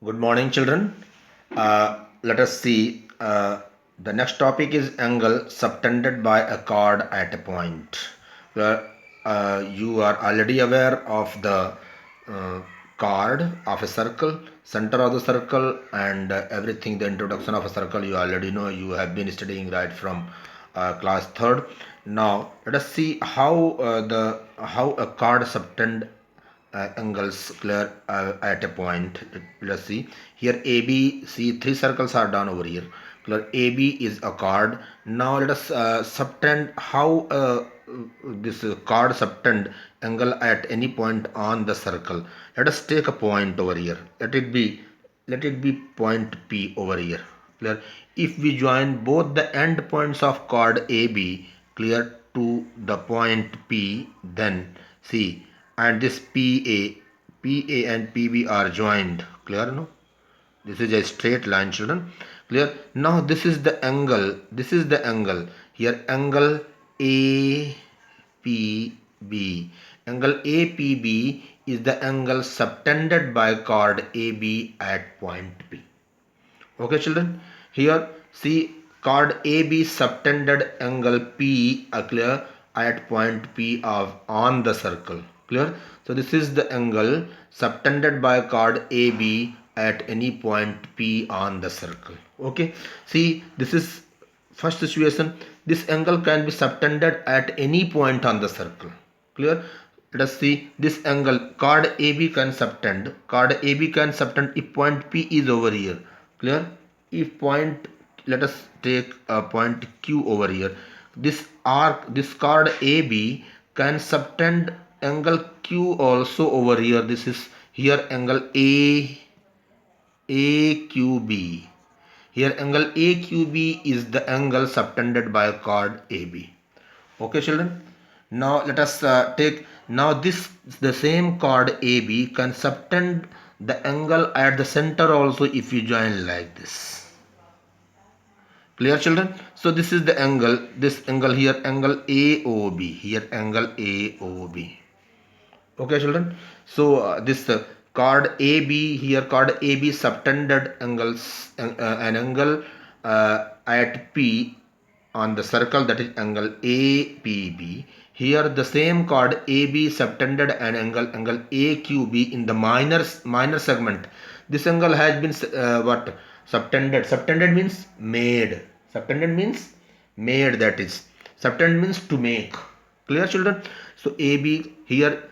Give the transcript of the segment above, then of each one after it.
Good morning, children. Let us see. The next topic is angle subtended by a chord at a point. Where you are already aware of the uh, chord of a circle, center of the circle, and everything. The introduction of a circle you already know. You have been studying right from class third. Now let us see how a chord subtend angles clear at a point. Let's see here. AB, see three circles are done over here. Clear, AB is a chord. Now let us subtend how this chord subtend angle at any point on the circle. Let us take a point over here. Let it be point P over here. Clear. If we join both the end points of chord AB clear to the point P, then see, and this PA and PB are joined. Clear, no? This is a straight line, children. Clear. Now this is the angle. This is the angle. Here angle APB. Angle APB is the angle subtended by chord AB at point P. Okay, children. Here see chord AB subtended angle P clear at point P of on the circle. Clear. So this is the angle subtended by chord AB at any point P on the circle. Okay. See, this is first situation. This angle can be subtended at any point on the circle. Clear. Let us see this angle. Chord AB can subtend. Chord AB can subtend if point P is over here. Clear. If point, let us take a point Q over here. This arc, this chord AB can subtend angle Q also over here. This is here angle AQB. Here angle AQB is the angle subtended by chord AB. Okay, children. Now let us take, now this the same chord AB can subtend the angle at the center also if you join like this. Clear, children? So this is the angle, this angle here, angle AOB, here angle AOB. Okay, children. So this chord AB here, chord AB subtended angles, an angle at P on the circle, that is angle APB. Here the same chord AB subtended an angle AQB in the minor segment. This angle has been what subtended. Subtended means made. Subtended means made. That is subtend means to make. Clear, children? So AB here,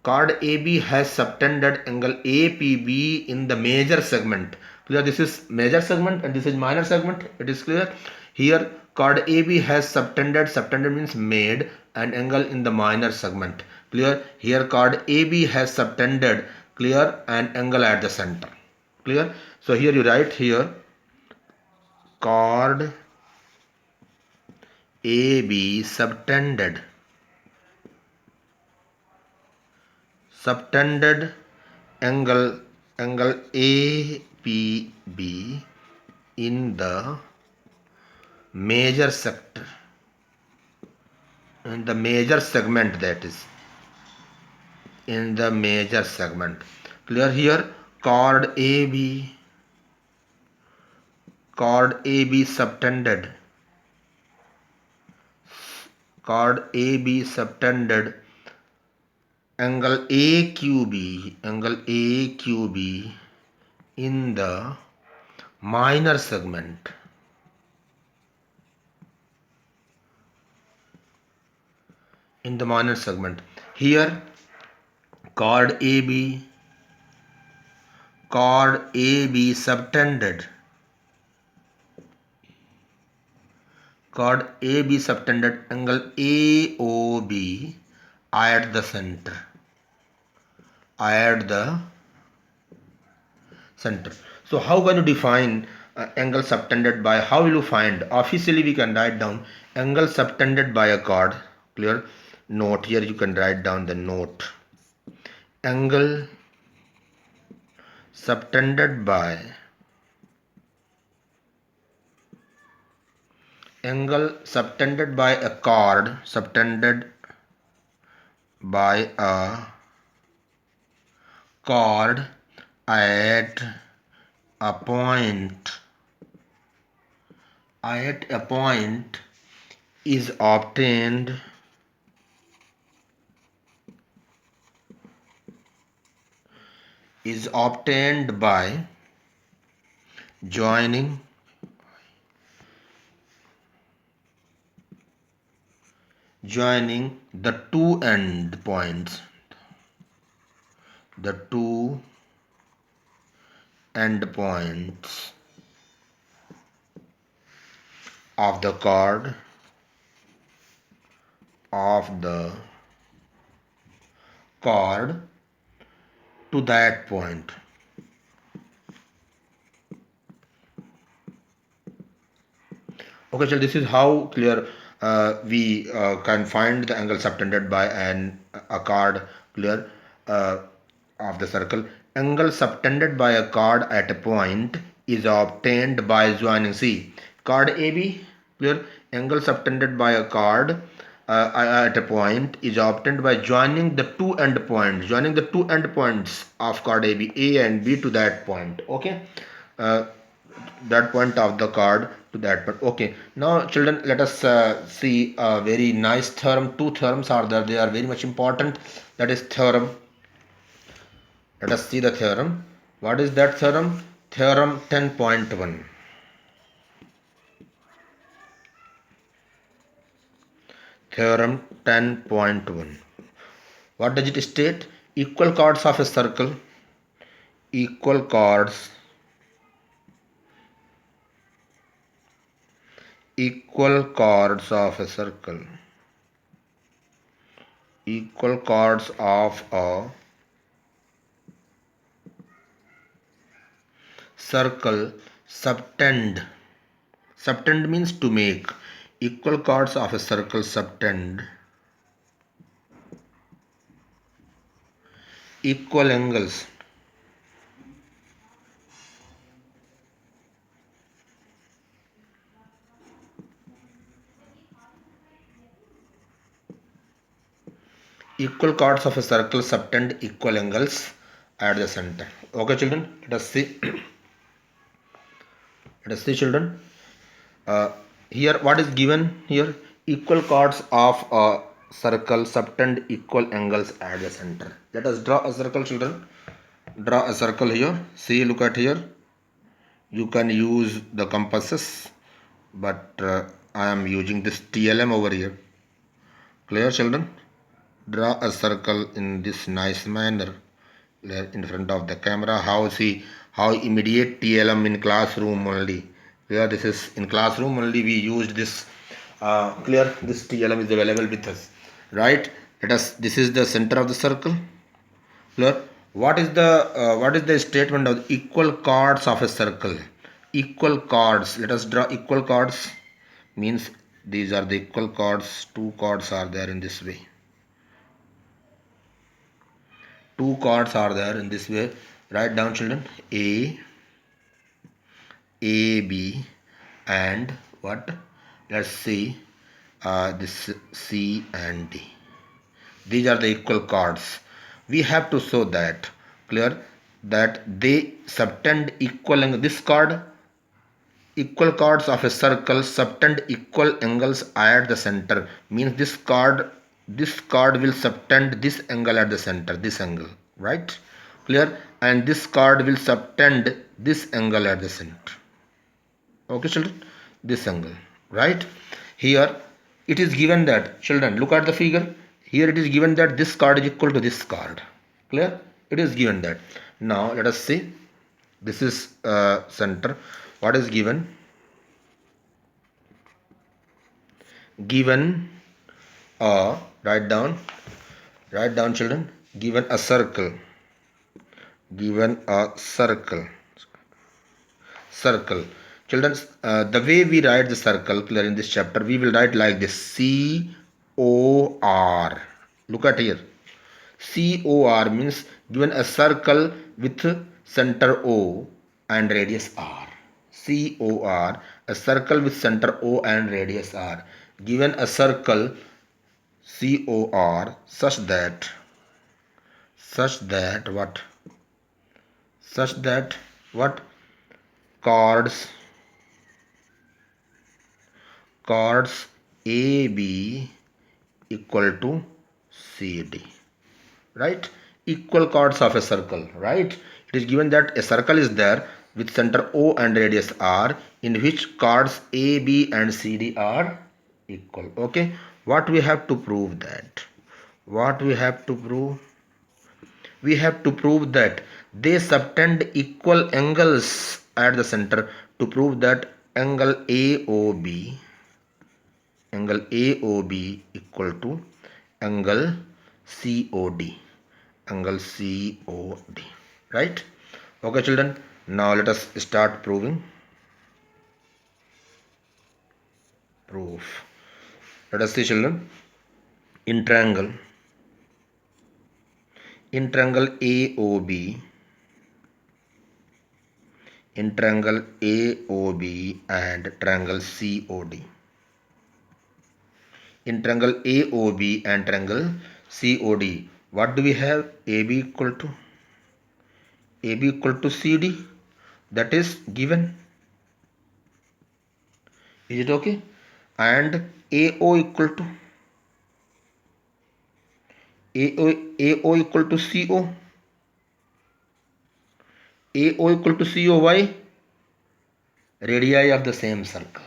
chord AB has subtended angle APB in the major segment. Clear? This is major segment and this is minor segment. It is clear. Here chord AB has subtended. Subtended means made an angle in the minor segment. Clear? Here chord AB has subtended clear an angle at the center. Clear? So here you write here chord AB subtended angle APB in the major sector, in the major segment, that is in the major segment. Clear? Here chord AB subtended, chord AB subtended angle AQB in the minor segment. In the minor segment. Here chord AB subtended, chord AB subtended angle AOB at the center. So how can you define angle subtended by? How will you find? Officially we can write down angle subtended by a chord. Clear? Note here, you can write down the note. Angle subtended by a chord, subtended by a chord at a point at a point is obtained by joining the two endpoints of the chord to that point. Okay, so this is how clear we can find the angle subtended by a chord clear of the circle. Angle subtended by a chord at a point is obtained by joining C. Chord AB clear. Angle subtended by a chord at a point is obtained by joining the two endpoints of chord AB, A and B, to that point. Okay. Uh, that point of the card to that point. Okay, now children, let us see a very nice theorem. Two theorems are there, they are very much important. That is theorem, let us see the theorem. What is that theorem? Theorem 10.1. Theorem 10.1. What does it state? Equal chords of a circle, equal chords of a circle, equal chords of a circle subtend. Subtend means to make. Equal chords of a circle subtend equal angles equal angles at the center. Okay, children, let us see. Let us see, children. Here, what is given here? Equal chords of a circle subtend equal angles at the center. Let us draw a circle, children. Draw a circle here. See, look at here. You can use the compasses, but I am using this TLM over here. Clear, children? Draw a circle in this nice manner in front of the camera. How immediate TLM in classroom only. Clear? This is in classroom only we used this. Clear? This TLM is available with us, right? Let us. This is the center of the circle. Clear? What is the statement of equal chords of a circle? Equal chords. Let us draw equal chords. Means these are the equal chords. Two chords are there in this way. Two chords are there in this way. Write down, children. A B, and what? Let's see. This C and D. These are the equal chords. We have to show that, clear, that they subtend equal angle. This chord, equal chords of a circle subtend equal angles at the center. Means this chord will subtend this angle at the center, this angle, right? Clear? And this chord will subtend this angle at the center. Okay, children, this angle, right? Here it is given that, children, look at the figure. Here it is given that this chord is equal to this chord. Clear? It is given that. Now let us see. This is center. What is given? Given a, write down, children. Given a circle. Children, the way we write the circle, clear, in this chapter, we will write like this: COR. Look at here. COR means given a circle with center O and radius R. COR, a circle with center O and radius R. Given a circle COR such that what? such that what chords AB equal to CD, right? Equal chords of a circle, right? It is given that a circle is there with center O and radius R, in which chords A, B and CD are equal. Okay, what we have to prove that? What we have to prove? We have to prove that they subtend equal angles at the center. To prove that angle AOB equal to angle COD, right? Okay children, now let us start proving. Proof. Let us see children. In triangle AOB, in triangle AOB and triangle COD, in triangle AOB and triangle COD, what do we have? AB equal to CD, that is given. Is it okay? And AO equal to AO equal to CO. AO equal to CO. Why? Radii of the same circle.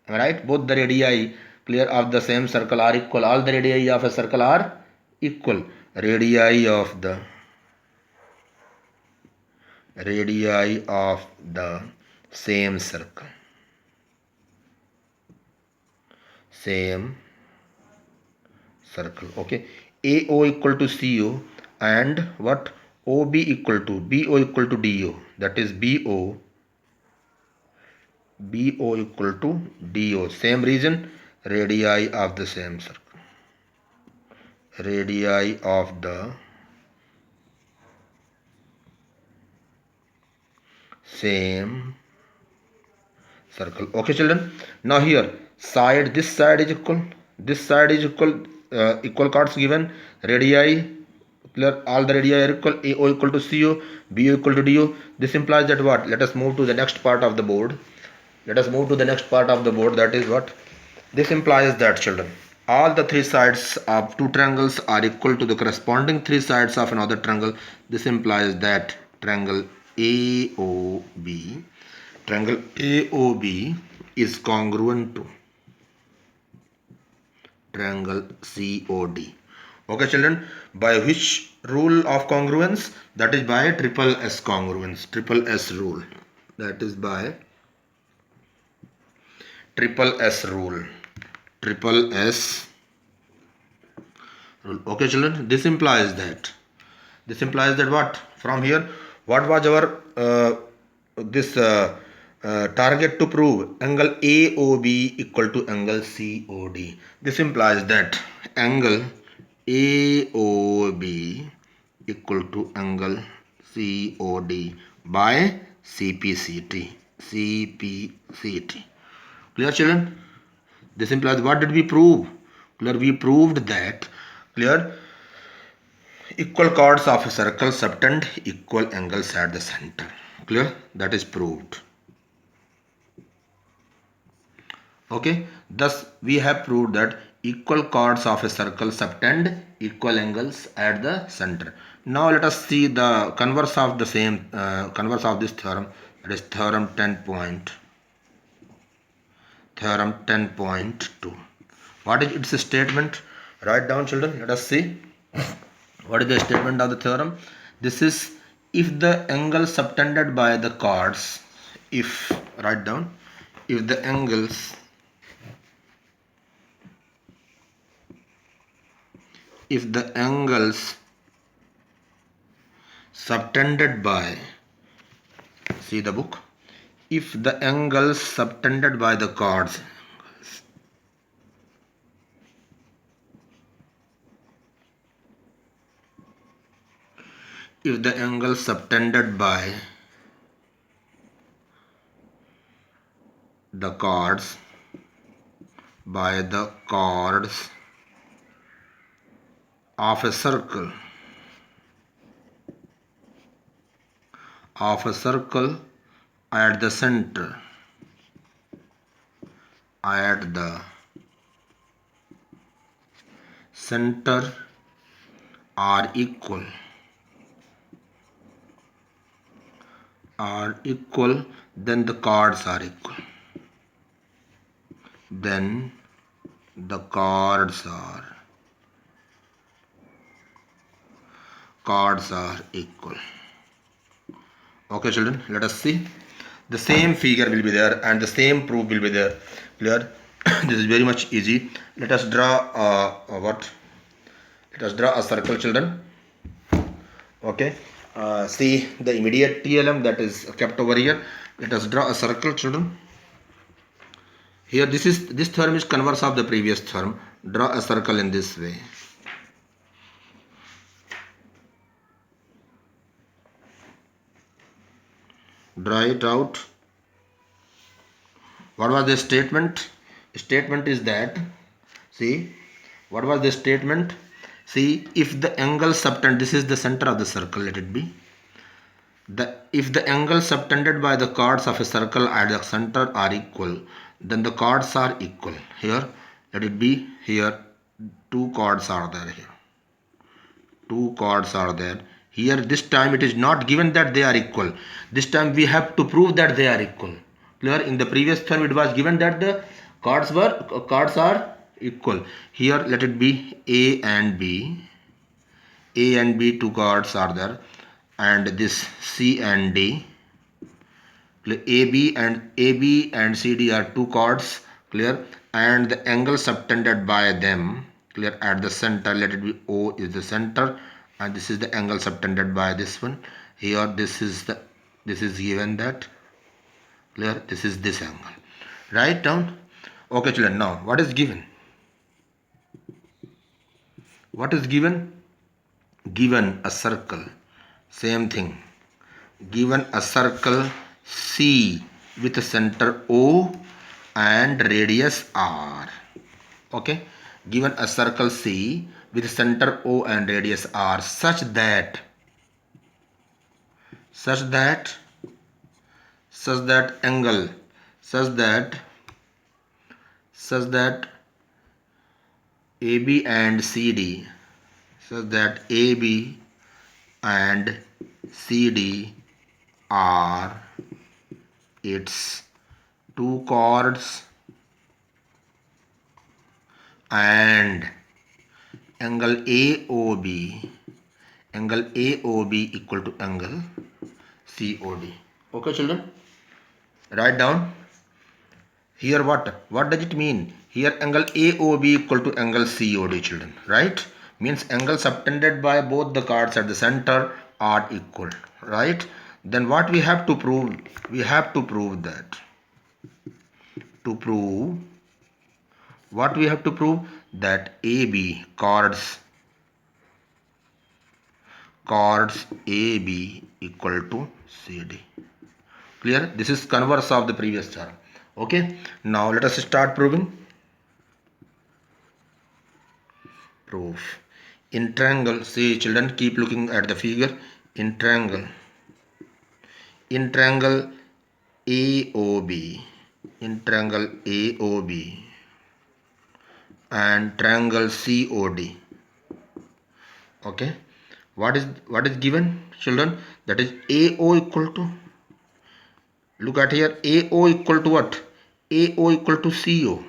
Am I right? Both the radii clear of the same circle are equal. All the radii of a circle are equal. Radii of the same circle. Same circle. Okay. AO equal to CO and what? OB equal to BO equal to DO. That is BO equal to DO. Same reason, radii of the same circle. Radii of the same circle. Okay children, now here side, this side is equal, this side is equal, equal chords given, radii clear, all the radii are equal, AO equal to CO, BO equal to DO. This implies that what? Let us move to the next part of the board. That is what? This implies that children, all the three sides of two triangles are equal to the corresponding three sides of another triangle. This implies that triangle AOB is congruent to triangle COD. Okay children, by which rule of congruence? That is by triple S congruence, triple S rule. That is by triple S rule. Okay children, this implies that what? From here, what was our this target to prove? Angle AOB equal to angle COD. This implies that angle AOB equal to angle COD by CPCT. Clear children? This implies, what did we prove? Clear, we proved that equal chords of a circle subtend equal angles at the center. Clear? That is proved. Okay. Thus, we have proved that equal chords of a circle subtend equal angles at the center. Now let us see the converse of the same converse of this theorem. That is theorem 10.2. What is its statement? Write down children. Let us see. What is the statement of the theorem? This is, if the angle subtended by the chords, if the angles subtended by, see the book, if the angles subtended by the chords by the chords of a circle of a circle at the center are equal, then the chords are equal. Then the chords are equal. Okay children, let us see. The same figure will be there and the same proof will be there. Clear? This is very much easy. Let us draw let us draw a circle children. Okay, see the immediate TLM that is kept over here. Let us draw a circle children. Here this theorem is converse of the previous theorem. Draw a circle in this way. Draw it out. What was the statement? Statement is that, see, what was the statement? See, if the angle subtended, this is the center of the circle, let it be. If the angle subtended by the chords of a circle at the center are equal, then the chords are equal. Here, let it be, here, two chords are there here. Two chords are there. Here, this time it is not given that they are equal. This time we have to prove that they are equal. Clear? In the previous term it was given that the chords are equal. Here let it be A and B. A and B, two chords are there, and this C and D. AB and CD are two chords. Clear? And the angle subtended by them. Clear? At the center, let it be O is the center, and this is the angle subtended by this one. Here this is given that. Clear? This is this angle. Write down. Okay children, now what is given? What is given? Given a circle. Same thing. Given a circle C with a center O and radius R. Okay. Given a circle C with center O and radius R such that angle AB and CD, such that AB and CD are its two chords and angle AOB equal to angle COD. Okay children, write down. Here what does it mean? Here angle AOB equal to angle COD children, right? Means angle subtended by both the chords at the center are equal, right? Then what we have to prove? We have to prove that. To prove, what we have to prove? That AB chords AB equal to CD. Clear? This is converse of the previous term. Okay. Now let us start proving. Proof. In triangle, see children, keep looking at the figure. In triangle AOB, and triangle COD. Okay, what is given children? That is AO equal to, look at here, AO equal to what? AO equal to CO.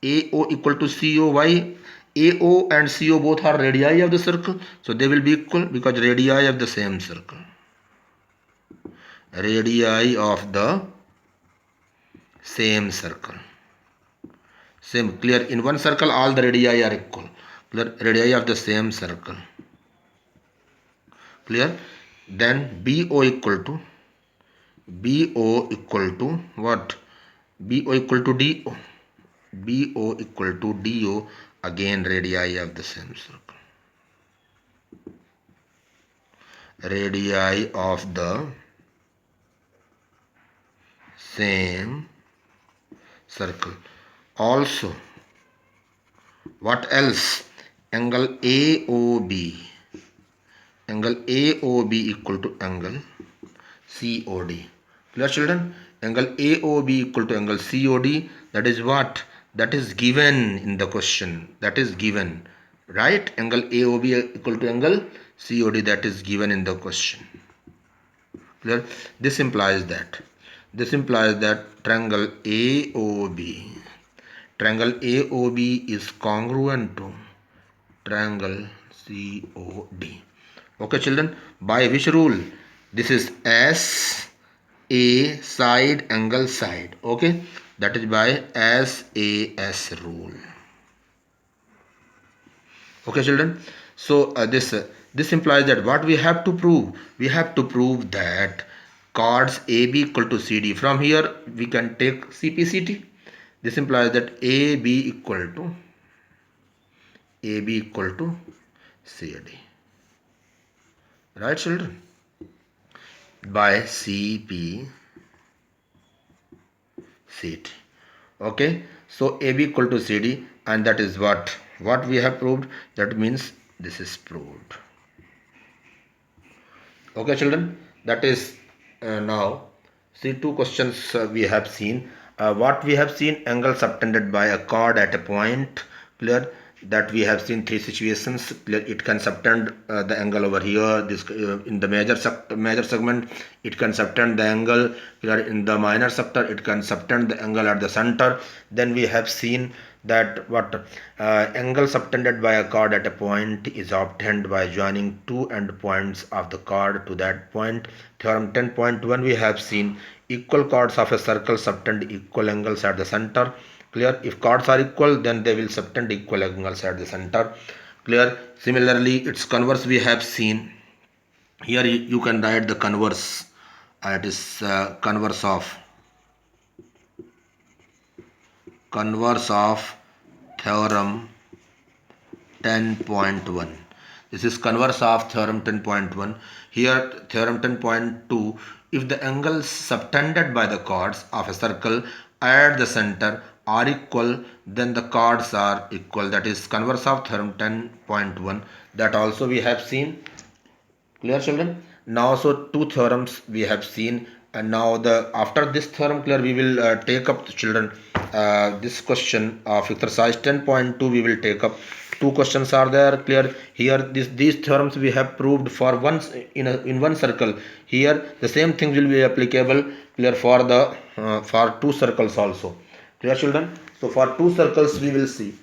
AO equal to CO. Why? AO and CO both are radii of the circle, so they will be equal because radii of the same circle. Radii of the same circle. Same. Clear? In one circle all the radii are equal. Clear? Radii of the same circle. Clear? Then BO equal to what? BO equal to DO. BO equal to DO, again radii of the same circle. Radii of the same circle. Also, what else? Angle AOB equal to angle COD. Clear children? Angle AOB equal to angle COD. That is what? That is given in the question. That is given. Right? Angle AOB equal to angle COD. That is given in the question. Clear? This implies that. This implies that triangle AOB is congruent to triangle COD. Okay children, by which rule? This is SA side angle side. Okay, that is by SAS rule. Okay children, so this implies that what we have to prove? We have to prove that chords AB equal to CD. From here we can take CPCT. This implies that AB equal to CD. Right children? By CPCT. Okay, so AB equal to CD, and that is what we have proved. That means this is proved. Okay children, that is now see two questions we have seen. What we have seen, angle subtended by a chord at a point. Clear? That we have seen three situations. Clear? It can subtend the angle over here. This in the major segment, it can subtend the angle. Clear? In the minor sector, it can subtend the angle at the center. Then we have seen that what angle subtended by a chord at a point is obtained by joining two endpoints of the chord to that point. Theorem 10.1 we have seen equal chords of a circle subtend equal angles at the center. Clear? If chords are equal, then they will subtend equal angles at the center. Clear? Similarly, its converse we have seen. Here you can write the converse. It is converse of theorem 10.1. This is converse of theorem 10.1. Here theorem 10.2, if the angles subtended by the chords of a circle at the center are equal, then the chords are equal. That is converse of theorem 10.1. That also we have seen. Clear children? Now so two theorems we have seen, and now after this theorem, clear, we will take up, children, this question of exercise 10.2. we will take up. Two questions are there. Clear? Here these theorems we have proved for once in one circle. Here the same thing will be applicable. Clear? For the for two circles also. Clear children? So for two circles we will see.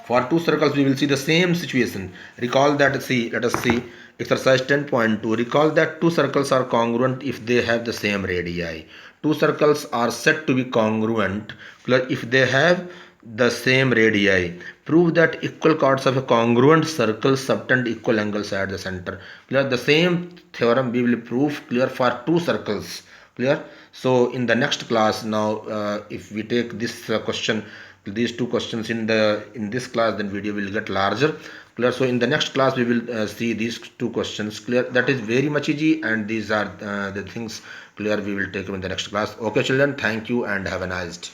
For two circles, we will see the same situation. Recall that, let us see exercise 10.2. Recall that two circles are congruent if they have the same radii. Two circles are said to be congruent if they have the same radii. Prove that equal chords of a congruent circle subtend equal angles at the center. Clear? The same theorem we will prove for two circles. Clear? So in the next class, now if we take this question, these two questions in this class, then video will get larger. Clear? So in the next class we will see these two questions. Clear? That is very much easy, and these are the things. Clear? We will take them in the next class. Okay children, thank you and have a nice day.